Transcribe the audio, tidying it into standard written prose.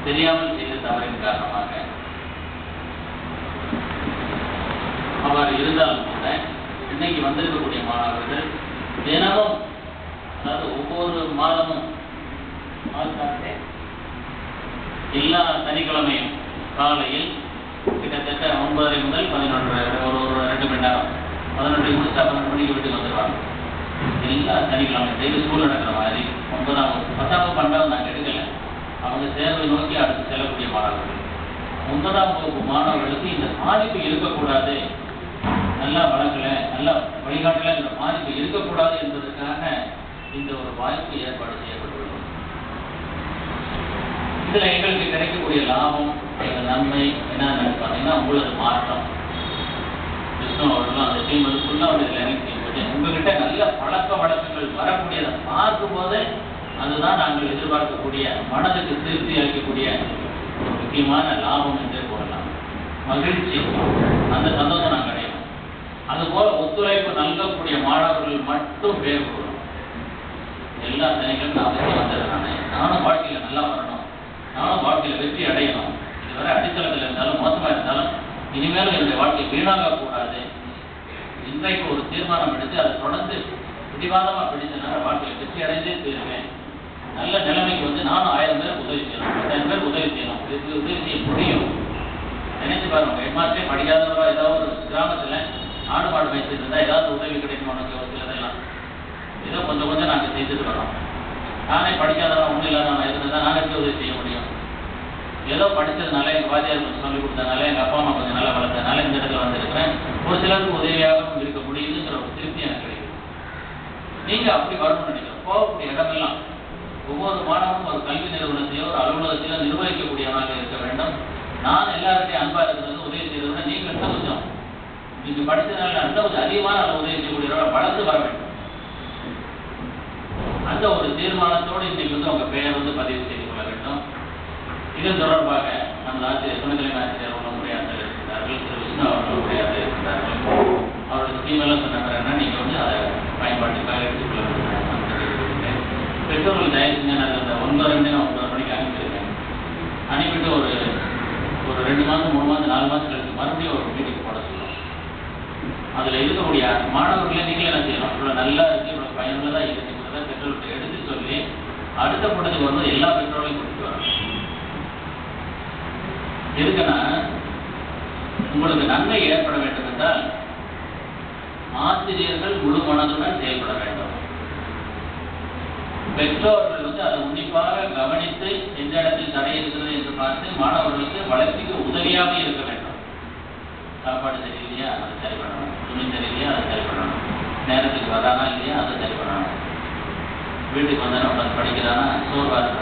தெரியாமல் செய்த தவறின் காரணமாக. அவர் இருந்தாலும் கூட இன்னைக்கு வந்திருக்கக்கூடிய மாணவர்கள் தினமும், அதாவது ஒவ்வொரு மாதமும் எல்லா சனிக்கிழமையும் காலையில் கிட்டத்தட்ட 9:30 முதல் 11 ஒரு 2 மணி நேரம் 11 முடிச்சா 12 மணிக்கு வீட்டுக்கு வந்துடுவாங்க. எல்லா சனிக்கிழமையும் டெய்லி ஸ்கூல் நடக்கிற மாதிரி 9ஆம் வகுப்பு 10ஆம் வகுப்பு 12 நாங்கள் எடுக்கலை. அவங்க தேர்வை நோக்கி அடுத்து செல்லக்கூடிய மாணவர்கள். 9ஆம் வகுப்பு மாணவர்களுக்கு இந்த பாதிப்பு இருக்கக்கூடாது, நல்லா வளர்க்கல, நல்லா வழிகாட்டலைங்கிற பாதிப்பு இருக்கக்கூடாது என்பதற்காக இந்த ஒரு வாய்ப்பு ஏற்பாடு செய்யப்பட்டுள்ளது. இதில் எங்களுக்கு கிடைக்கக்கூடிய லாபம், எங்கள் நன்மை என்னன்னு பார்த்தீங்கன்னா, உங்களது மாற்றம். கிருஷ்ணன் அவர்களும் அந்த டீம் வந்து ஃபுல்லாக ஒரு இதில் எனக்கு செய்யப்பட்டு உங்ககிட்ட நல்ல பழக்க வழக்கங்கள் வரக்கூடியதை பார்க்கும்போது அதுதான் நாங்கள் எதிர்பார்க்கக்கூடிய மனதுக்கு திருப்தி அளிக்கக்கூடிய ஒரு முக்கியமான லாபம் என்றே கூறலாம். மகிழ்ச்சி, அந்த சந்தோஷம் நாங்கள் அடையணும். அதுபோல் ஒத்துழைப்பு நல்கக்கூடிய மாணவர்கள் மட்டும் பேர் கூறணும். எல்லா சனிகளும் நான் அவசியம் வந்துடுறேன், நானும் வாழ்க்கையில் நல்லா வரணும், நானும் வாழ்க்கையில் வெற்றி அடையணும், இதுவரை அடித்தளத்தில் இருந்தாலும் மோசமாக இருந்தாலும் இனிமேலும் என்னுடைய வாழ்க்கை வீணாகக்கூடாது. இன்றைக்கு ஒரு தீர்மானம் எடுத்து அதை தொடர்ந்து பிடிவாதமாக பிடிச்சனால வாழ்க்கையில் வெற்றி அடைந்தே தீருவேன். நல்ல நிலைமைக்கு வந்து நானும் 1000 பேருக்கு உதவி செய்யணும், 10,000 பேருக்கு உதவி செய்யணும், இதுக்கு உதவி செய்ய முடியும். நினைச்சு பாருங்க, ஹெட்மாஸ்டரே படிக்காதவரோ ஏதாவது ஒரு கிராமத்தில் ஆடு மாடு மேய்ச்சிட்டு இருந்தால் ஏதாவது உதவி கிடைக்கும் உனக்கு ஒரு சிலதெல்லாம் ஏதோ கொஞ்சம் கொஞ்சம் நாங்கள் செய்துட்டு வரோம். நானே படிக்காதவன் ஒன்றும் இல்லாதவன் இருந்தால் நானே எப்படி உதவி செய்ய முடியும்? ஏதோ படித்ததுனால எங்கள் வாத்தியார் கொஞ்சம் சொல்லிக் கொடுத்ததுனால எங்கள் அப்பா அம்மா கொஞ்சம் நல்லா வளர்த்ததுனால இந்த இடத்துல வந்துருக்கிறேன், ஒரு சிலருக்கு உதவியாகவும் இருக்க முடியுதுங்கிற ஒரு திருப்தி எனக்கு கிடைக்கும். நீங்கள் அப்படி வரணும்னு நினைக்கிறோம். போகக்கூடிய இடமெல்லாம் ஒவ்வொரு மாணவனும் ஒரு கல்வி நிறுவனத்தையோ ஒரு அலுவலகத்தையோ நிர்வகிக்கக்கூடியவனாக இருக்க வேண்டும். நான் எல்லார்ட்டையும் அன்பாக இருக்கிறது உதவி செய்வதை விட நீங்கள் இன்னும் கொஞ்சம் நீங்கள் படித்ததுனால இன்னும் கொஞ்சம் அதிகமான அளவு உதவி செய்யக்கூடியவரை வளர்ந்து வர வேண்டும். அந்த ஒரு தீர்மானத்தோடு இன்றைக்கு வந்து உங்கள் பெயர் வந்து பதிவு செய்து கொள்ள வேண்டும். இதன் தொடர்பாக நமது ஆசிரியர் துணைத்தலைமை ஆசிரியர் அவர்களும் உரையாற்ற இருக்கிறார்கள், திரு விஷ்ணு அவர்களும் உரையாற்ற இருக்கிறார்கள். அவருடைய ஸ்கீமெல்லாம் சொன்னாங்க என்ன நீங்கள் வந்து அதை பயன்பாட்டுக்காக எடுத்துக்கொள்ள வேண்டும். பெற்றோர்கள் தயவு செஞ்சு நான் அந்த 9:30 9 மணிக்கு அனுப்பியிருக்கேன். அனுப்பிட்டு ஒரு 2 மாதம் 3 மாதம் 4 மாதம் கழித்து மறுபடியும் ஒரு மீட்டிங் போட சொல்லுவோம். அதில் இருக்கக்கூடிய மாணவர்களே நீங்களே என்ன செய்யணும், இவ்வளோ நல்லா இருக்குது, இவ்வளோ பயனுள்ளதாக இருக்குங்கிறத பெற்றோர்கிட்ட எடுத்து சொல்லி அடுத்த கூட்டத்துக்கு வந்து எல்லா பெற்றோர்களையும் கூட்டிட்டு வரணும். எதுக்குன்னா, உங்களுக்கு நன்மை ஏற்பட வேண்டும் என்றால் ஆசிரியர்கள் முழு மனதுடன் செயல்பட வேண்டும். பெற்றோர்கள் வந்து அதை உன்னிப்பாக கவனித்து எந்த இடத்தில் தடை இருக்கிறது என்று பார்த்து மாணவர்களுக்கு வளர்ச்சிக்கு உதவியாக இருக்க வேண்டும். சாப்பாடு சரியில்லையா அதை சரி பண்ணணும், துணி சரியில்லையா அதை சரி பண்ணணும், நேரத்துக்கு வரானா இல்லையா அதை சரி பண்ணணும், வீட்டுக்கு வந்தாலும் படிக்கிறானா சோர்வாக